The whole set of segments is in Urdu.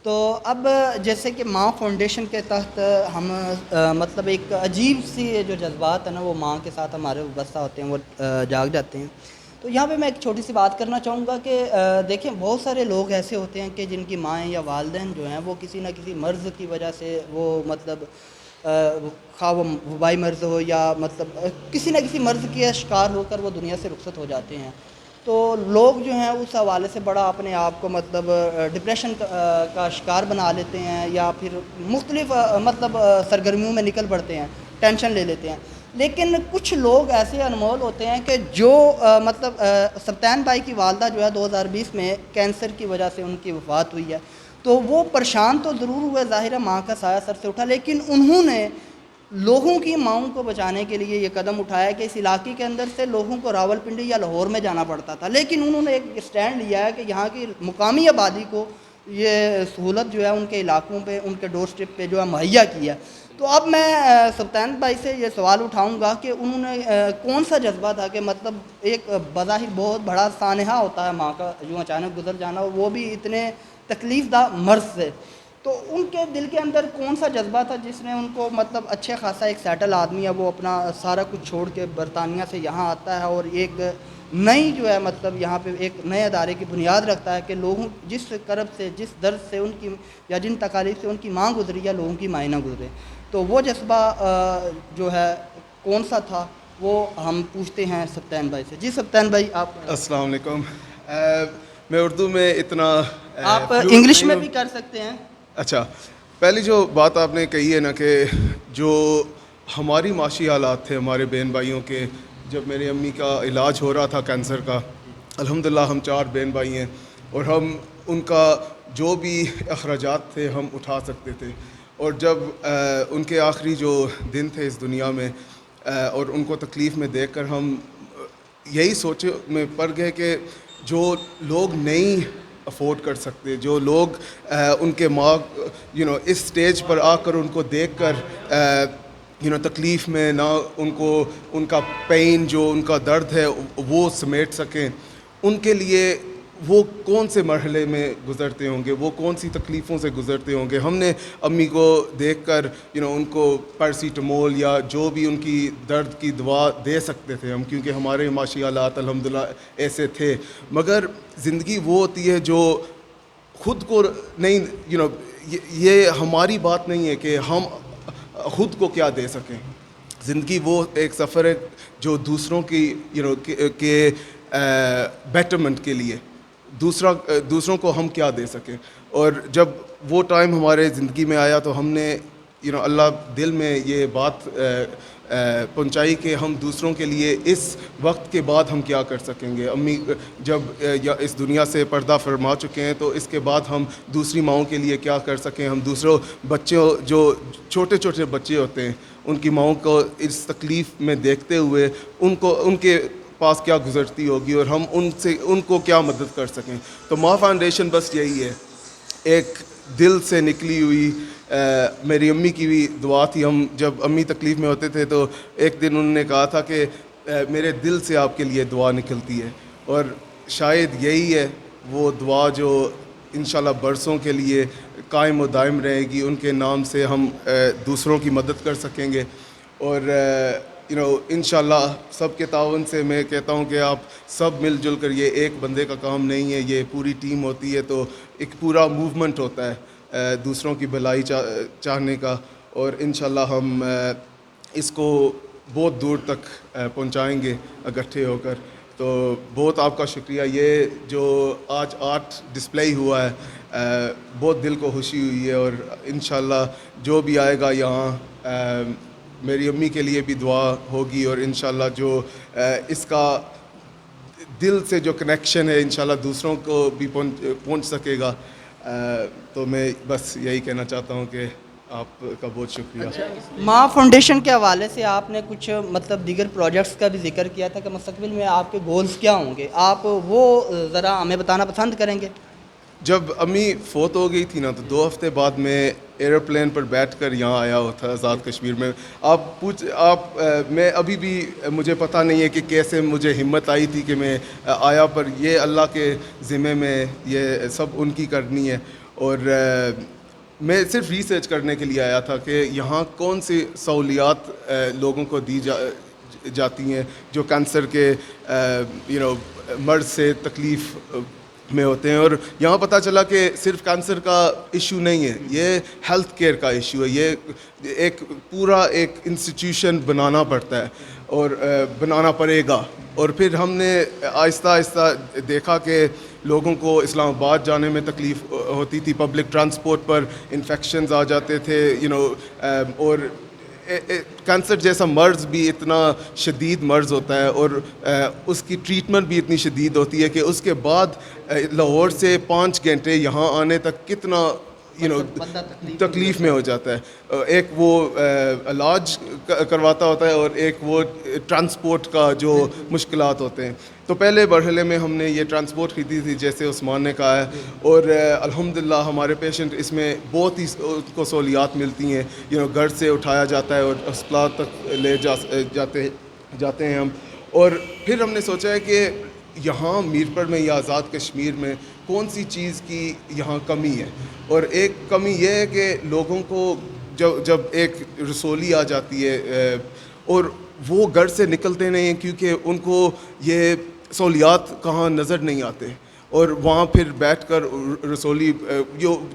تو اب جیسے کہ ماں فاؤنڈیشن کے تحت ہم مطلب ایک عجیب سی جو جذبات ہیں نا وہ ماں کے ساتھ ہمارے وابستہ ہوتے ہیں، وہ جاگ جاتے ہیں. تو یہاں پہ میں ایک چھوٹی سی بات کرنا چاہوں گا کہ دیکھیں بہت سارے لوگ ایسے ہوتے ہیں کہ جن کی مائیں یا والدین جو ہیں وہ کسی نہ کسی مرض کی وجہ سے وہ مطلب خواہ وہ وبائی مرض ہو یا مطلب کسی نہ کسی مرض کے شکار ہو کر وہ دنیا سے رخصت ہو جاتے ہیں. تو لوگ جو ہیں اس حوالے سے بڑا اپنے آپ کو مطلب ڈپریشن کا شکار بنا لیتے ہیں یا پھر مختلف مطلب سرگرمیوں میں نکل پڑتے ہیں، ٹینشن لے لیتے ہیں. لیکن کچھ لوگ ایسے انمول ہوتے ہیں کہ جو مطلب سبطین بھائی کی والدہ جو ہے 2020 میں کینسر کی وجہ سے ان کی وفات ہوئی ہے. تو وہ پریشان تو ضرور ہوئے، ظاہر ہے ماں کا سایہ سر سے اٹھا، لیکن انہوں نے لوگوں کی ماؤں کو بچانے کے لیے یہ قدم اٹھایا کہ اس علاقے کے اندر سے لوگوں کو راولپنڈی یا لاہور میں جانا پڑتا تھا، لیکن انہوں نے ایک اسٹینڈ لیا ہے کہ یہاں کی مقامی آبادی کو یہ سہولت جو ہے ان کے علاقوں پہ، ان کے ڈور اسٹیپ پہ جو ہے مہیا کی ہے. تو اب میں سبطین بھائی سے یہ سوال اٹھاؤں گا کہ انہوں نے کون سا جذبہ تھا کہ مطلب ایک بظاہر بہت بڑا سانحہ ہوتا ہے ماں کا یوں اچانک گزر جانا، وہ بھی اتنے تکلیف دہ مرض سے. تو ان کے دل کے اندر کون سا جذبہ تھا جس نے ان کو مطلب اچھے خاصا ایک سیٹل آدمی ہے وہ اپنا سارا کچھ چھوڑ کے برطانیہ سے یہاں آتا ہے اور ایک نئی جو ہے مطلب یہاں پہ ایک نئے ادارے کی بنیاد رکھتا ہے کہ لوگوں جس کرب سے، جس درد سے ان کی یا جن تکالیف سے ان کی ماں گزری یا لوگوں کی مائیں نہ گزرے. تو وہ جذبہ جو ہے کون سا تھا وہ ہم پوچھتے ہیں سبطین بھائی سے. جی سبطین بھائی آپ. السلام علیکم. میں اردو میں اتنا آپ انگلش میں بھی کر سکتے ہیں. اچھا، پہلی جو بات آپ نے کہی ہے نا کہ جو ہماری معاشی حالات تھے ہمارے بہن بھائیوں کے، جب میری امی کا علاج ہو رہا تھا کینسر کا، الحمدللہ ہم 4 بہن بھائی ہیں اور ہم ان کا جو بھی اخراجات تھے ہم اٹھا سکتے تھے. اور جب ان کے آخری جو دن تھے اس دنیا میں اور ان کو تکلیف میں دیکھ کر ہم یہی سوچ میں پڑ گئے کہ جو لوگ نہیں افورڈ کر سکتے، جو لوگ ان کے ماں اس سٹیج پر آ کر ان کو دیکھ کر تکلیف میں نہ ان کو ان کا پین، جو ان کا درد ہے وہ سمیٹ سکیں، ان کے لیے وہ کون سے مرحلے میں گزرتے ہوں گے، وہ کون سی تکلیفوں سے گزرتے ہوں گے. ہم نے امی کو دیکھ کر ان کو پیراسیٹامول یا جو بھی ان کی درد کی دوا دے سکتے تھے ہم، کیونکہ ہمارے معاشی حالات الحمدللہ ایسے تھے. مگر زندگی وہ ہوتی ہے جو خود کو نہیں یہ ہماری بات نہیں ہے کہ ہم خود کو کیا دے سکیں. زندگی وہ ایک سفر ہے جو دوسروں کی کے بیٹرمنٹ کے لیے دوسروں کو ہم کیا دے سکیں. اور جب وہ ٹائم ہمارے زندگی میں آیا تو ہم نے اللہ دل میں یہ بات پہنچائی کہ ہم دوسروں کے لیے اس وقت کے بعد ہم کیا کر سکیں گے. امی جب اس دنیا سے پردہ فرما چکے ہیں تو اس کے بعد ہم دوسری ماؤں کے لیے کیا کر سکیں. ہم دوسروں بچوں جو چھوٹے چھوٹے بچے ہوتے ہیں ان کی ماؤں کو اس تکلیف میں دیکھتے ہوئے ان کے پاس کیا گزرتی ہوگی اور ہم ان کو کیا مدد کر سکیں. تو ماں فاؤنڈیشن بس یہی ہے، ایک دل سے نکلی ہوئی میری امی کی بھی دعا تھی. ہم جب امی تکلیف میں ہوتے تھے تو ایک دن انہوں نے کہا تھا کہ میرے دل سے آپ کے لیے دعا نکلتی ہے، اور شاید یہی ہے وہ دعا جو انشاءاللہ برسوں کے لیے قائم و دائم رہے گی. ان کے نام سے ہم دوسروں کی مدد کر سکیں گے. اور انشاءاللہ سب کے تعاون سے میں کہتا ہوں کہ آپ سب مل جل کر، یہ ایک بندے کا کام نہیں ہے، یہ پوری ٹیم ہوتی ہے، تو ایک پورا موومنٹ ہوتا ہے دوسروں کی بھلائی چاہنے کا. اور انشاءاللہ ہم اس کو بہت دور تک پہنچائیں گے اکٹھے ہو کر. تو بہت آپ کا شکریہ. یہ جو آج آرٹ ڈسپلے ہوا ہے بہت دل کو خوشی ہوئی ہے. اور انشاءاللہ جو بھی آئے گا یہاں میری امی کے لیے بھی دعا ہوگی، اور انشاءاللہ جو اس کا دل سے جو کنیکشن ہے انشاءاللہ دوسروں کو بھی پہنچ سکے گا. تو میں بس یہی کہنا چاہتا ہوں کہ آپ کا بہت شکریہ. ماں فاؤنڈیشن کے حوالے سے آپ نے کچھ مطلب دیگر پروجیکٹس کا بھی ذکر کیا تھا کہ مستقبل میں آپ کے گولز کیا ہوں گے، آپ وہ ذرا ہمیں بتانا پسند کریں گے؟ جب امی فوت ہو گئی تھی نا تو 2 ہفتے بعد میں ایروپلین پر بیٹھ کر یہاں آیا ہوا تھا آزاد کشمیر میں. میں ابھی بھی مجھے پتہ نہیں ہے کہ کیسے مجھے ہمت آئی تھی کہ میں آیا، پر یہ اللہ کے ذمے میں یہ سب ان کی کرنی ہے. اور میں صرف ریسرچ کرنے کے لیے آیا تھا کہ یہاں کون سی سہولیات لوگوں کو دی جاتی ہیں جو کینسر کے مرض سے تکلیف میں ہوتے ہیں. اور یہاں پتہ چلا کہ صرف کینسر کا ایشو نہیں ہے, یہ ہیلتھ کیئر کا ایشو ہے. یہ ایک پورا ایک انسٹیٹیوشن بنانا پڑتا ہے اور بنانا پڑے گا. اور پھر ہم نے آہستہ آہستہ دیکھا کہ لوگوں کو اسلام آباد جانے میں تکلیف ہوتی تھی, پبلک ٹرانسپورٹ پر انفیکشنز آ جاتے تھے اور کینسر جیسا مرض بھی اتنا شدید مرض ہوتا ہے اور اس کی ٹریٹمنٹ بھی اتنی شدید ہوتی ہے کہ اس کے بعد لاہور سے 5 گھنٹے یہاں آنے تک کتنا تکلیف میں ہو جاتا ہے. ایک وہ علاج کرواتا ہوتا ہے اور ایک وہ ٹرانسپورٹ کا جو مشکلات ہوتے ہیں. تو پہلے مرحلے میں ہم نے یہ ٹرانسپورٹ خریدی تھی جیسے عثمان نے کہا ہے, اور الحمدللہ ہمارے پیشنٹ اس میں بہت ہی کو سہولیات ملتی ہیں. گھر سے اٹھایا جاتا ہے اور اسپتال تک لے جاتے ہیں ہم. اور پھر ہم نے سوچا ہے کہ یہاں میرپور میں یا آزاد کشمیر میں کون سی چیز کی یہاں کمی ہے. اور ایک کمی یہ ہے کہ لوگوں کو جب ایک رسولی آ جاتی ہے اور وہ گھر سے نکلتے نہیں ہیں کیونکہ ان کو یہ سہولیات کہاں نظر نہیں آتے, اور وہاں پھر بیٹھ کر رسولی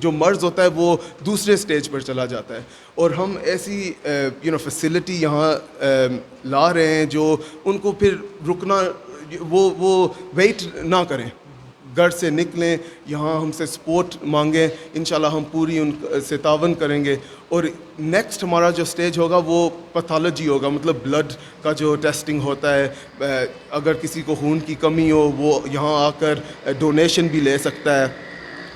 جو مرض ہوتا ہے وہ دوسرے سٹیج پر چلا جاتا ہے. اور ہم ایسی فیسلٹی یہاں لا رہے ہیں جو ان کو پھر رکنا وہ ویٹ نہ کریں, گھر سے نکلیں, یہاں ہم سے سپورٹ مانگیں, انشاءاللہ ہم پوری ان سے تعاون کریں گے. اور نیکسٹ ہمارا جو سٹیج ہوگا وہ پیتھالوجی ہوگا, مطلب بلڈ کا جو ٹیسٹنگ ہوتا ہے, اگر کسی کو خون کی کمی ہو وہ یہاں آ کر ڈونیشن بھی لے سکتا ہے.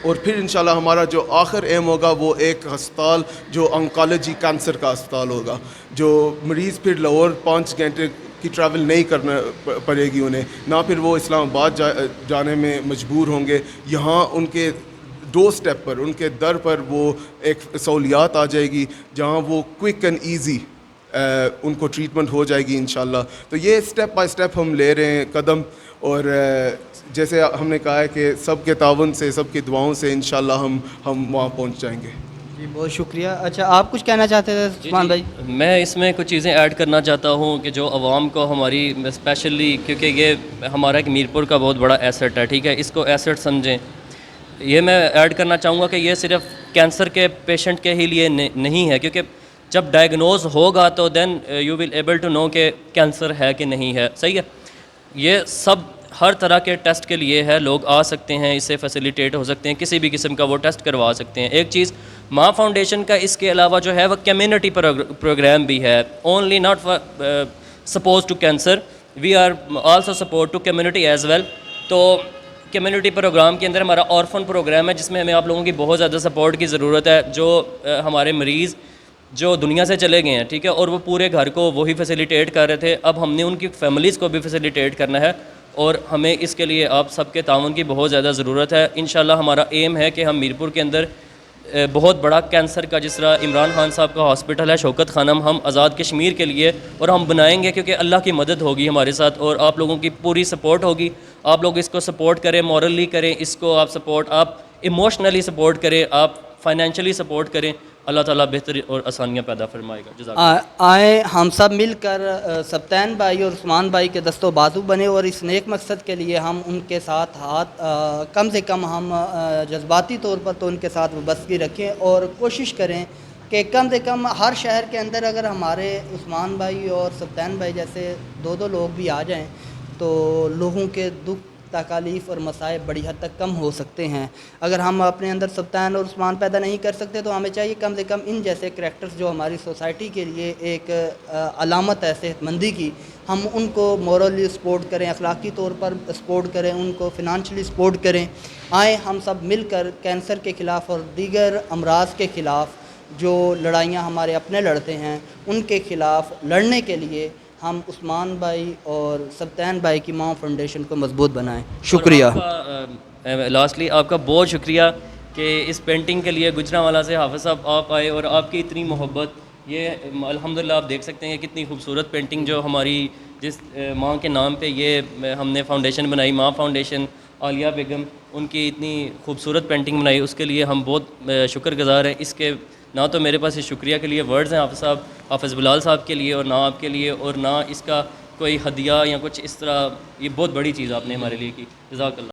اور پھر انشاءاللہ ہمارا جو آخر ایم ہوگا وہ ایک ہسپتال جو انکالوجی کینسر کا ہسپتال ہوگا, جو مریض پھر لاہور 5 گھنٹے کی ٹریول نہیں کرنا پڑے گی انہیں, نہ پھر وہ اسلام آباد جانے میں مجبور ہوں گے. یہاں ان کے ڈور سٹیپ پر, ان کے در پر وہ ایک سہولیات آ جائے گی جہاں وہ کوئک اینڈ ایزی ان کو ٹریٹمنٹ ہو جائے گی انشاءاللہ. تو یہ اسٹیپ بائی اسٹیپ ہم لے رہے ہیں قدم, اور جیسے ہم نے کہا ہے کہ سب کے تعاون سے, سب کی دعاؤں سے انشاءاللہ ہم وہاں پہنچ جائیں گے. جی بہت شکریہ. اچھا آپ کچھ کہنا چاہتے تھے عثمان بھائی؟ میں اس میں کچھ چیزیں ایڈ کرنا چاہتا ہوں کہ جو عوام کو ہماری اسپیشلی, کیونکہ یہ ہمارا ایک میرپور کا بہت بڑا ایسٹ ہے, ٹھیک ہے, اس کو ایسٹ سمجھیں. یہ میں ایڈ کرنا چاہوں گا کہ یہ صرف کینسر کے پیشنٹ کے ہی لیے نہیں ہے, کیونکہ جب ڈائگنوز ہوگا تو then you will able to know کہ کینسر ہے کہ نہیں ہے, صحیح ہے. یہ سب ہر طرح کے ٹیسٹ کے لیے ہے, لوگ آ سکتے ہیں, اس سے فیسیلیٹیٹ ہو سکتے ہیں, کسی بھی قسم کا وہ ٹیسٹ کروا سکتے ہیں. ایک چیز ماں فاؤنڈیشن کا اس کے علاوہ جو ہے وہ کمیونٹی پروگرام بھی ہے, only not for spouse to cancer, we are also support to community as well. تو کمیونٹی پروگرام کے اندر ہمارا آرفن پروگرام ہے جس میں ہمیں آپ لوگوں کی بہت زیادہ سپورٹ کی ضرورت ہے. جو ہمارے مریض جو دنیا سے چلے گئے ہیں, ٹھیک ہے, اور وہ پورے گھر کو وہی فیسیلیٹیٹ کر رہے تھے, اب ہم نے ان کی فیملیز کو بھی فیسیلیٹیٹ کرنا ہے, اور ہمیں اس کے لیے آپ سب کے تعاون کی بہت زیادہ ضرورت ہے. انشاءاللہ ہمارا ایم ہے کہ ہم میرپور کے اندر بہت بڑا کینسر کا, جس طرح عمران خان صاحب کا ہاسپٹل ہے شوکت خانم, ہم آزاد کشمیر کے لیے اور ہم بنائیں گے, کیونکہ اللہ کی مدد ہوگی ہمارے ساتھ اور آپ لوگوں کی پوری سپورٹ ہوگی. آپ لوگ اس کو سپورٹ کریں, مورلی کریں اس کو, آپ سپورٹ, آپ ایموشنلی سپورٹ کریں, آپ فائنینشلی سپورٹ کریں. اللہ تعالیٰ بہتر اور آسانیاں پیدا فرمائے گا. جزاک اللہ. آئیں ہم سب مل کر سبطین بھائی اور عثمان بھائی کے دست و بازو بنے, اور اس نیک مقصد کے لیے ہم ان کے ساتھ ہاتھ کم سے کم ہم جذباتی طور پر تو ان کے ساتھ وابستگی رکھیں, اور کوشش کریں کہ کم سے کم ہر شہر کے اندر اگر ہمارے عثمان بھائی اور سبطین بھائی جیسے دو لوگ بھی آ جائیں تو لوگوں کے دکھ تکالیف اور مسائل بڑی حد تک کم ہو سکتے ہیں. اگر ہم اپنے اندر سبطین اور عثمان پیدا نہیں کر سکتے تو ہمیں چاہیے کم سے کم ان جیسے کریکٹرز جو ہماری سوسائٹی کے لیے ایک علامت ہے صحت مندی کی, ہم ان کو مورلی سپورٹ کریں, اخلاقی طور پر سپورٹ کریں, ان کو فنانشلی سپورٹ کریں. آئیں ہم سب مل کر کینسر کے خلاف اور دیگر امراض کے خلاف جو لڑائیاں ہمارے اپنے لڑتے ہیں ان کے خلاف لڑنے کے لیے ہم عثمان بھائی اور سبطین بھائی کی ماں فاؤنڈیشن کو مضبوط بنائیں. شکریہ. لاسٹلی آپ کا بہت شکریہ کہ اس پینٹنگ کے لیے گجرانوالہ سے حافظ صاحب آپ آئے, اور آپ کی اتنی محبت. یہ الحمدللہ آپ دیکھ سکتے ہیں کتنی خوبصورت پینٹنگ جو ہماری جس ماں کے نام پہ یہ ہم نے فاؤنڈیشن بنائی, ماں فاؤنڈیشن, عالیہ بیگم، ان کی اتنی خوبصورت پینٹنگ بنائی، اس کے لیے ہم بہت شکر گزار ہیں. اس کے نہ تو میرے پاس اس شکریہ کے لیے ورڈز ہیں حافظ صاحب، حافظ بلال صاحب کے لیے، اور نہ آپ کے لیے، اور نہ اس کا کوئی ہدیہ یا کچھ اس طرح. یہ بہت بڑی چیز آپ نے ہمارے لیے کی. جزاک اللہ.